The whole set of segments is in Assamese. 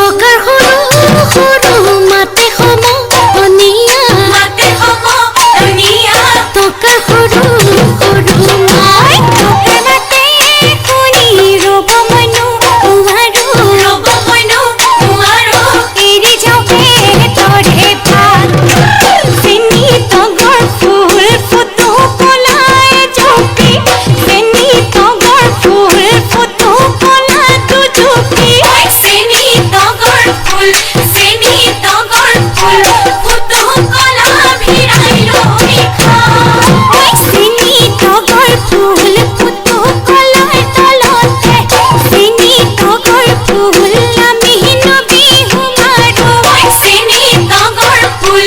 টকাৰ সৰু সৰু মাতে সম ধনিয়া টকাৰ সৰু সৰু মই টকাতে কৰি ৰ'ব মনো নোৱাৰো এৰি যাওঁ তৰে ভাল চেনি তগৰ ফুল ফটো পলাই জপি চেনি তগৰ ফুল ফটো পলা দুজপি চেনি তগৰ ফুল ফটো কলা ভিৰাই লৈ খা চেনি তগৰ ফুল ফটো কলাৰ তলতে চেনি তগৰ ফুল আমি নবিহু মাৰো চেনি তগৰ ফুল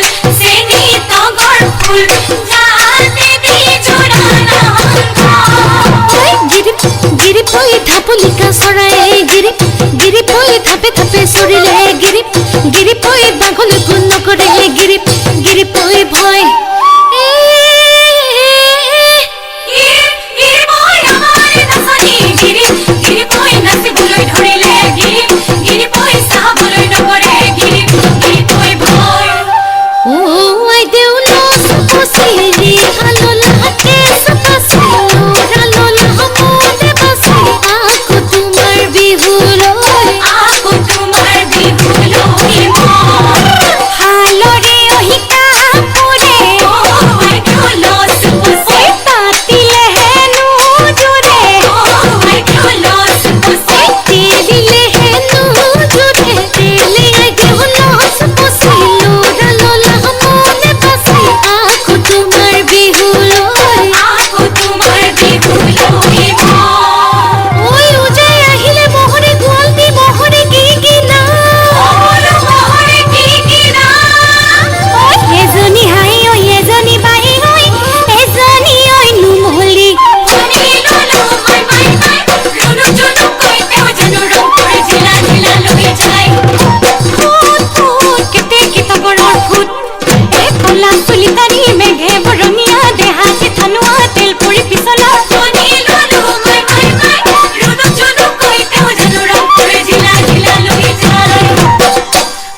যাতে বিজোৰা নহা গিৰিপৈ ঢাপলিকা চৰাই গিৰিপৈ থাপে থাপে চৰিলে গিৰিপৈ বাঘলৈ গুণ নকৰে গিৰিপৈ ভয়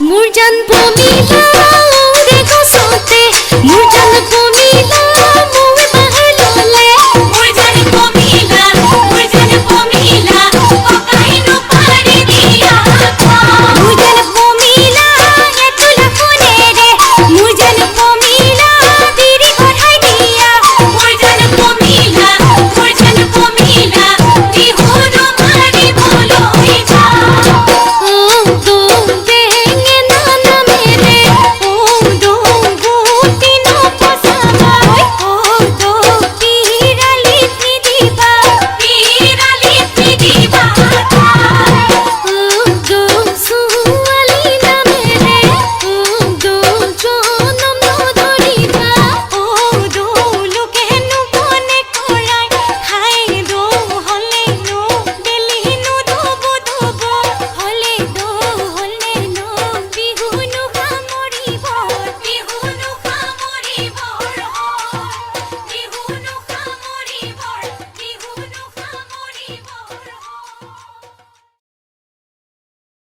মোৰ জান ভূমিলা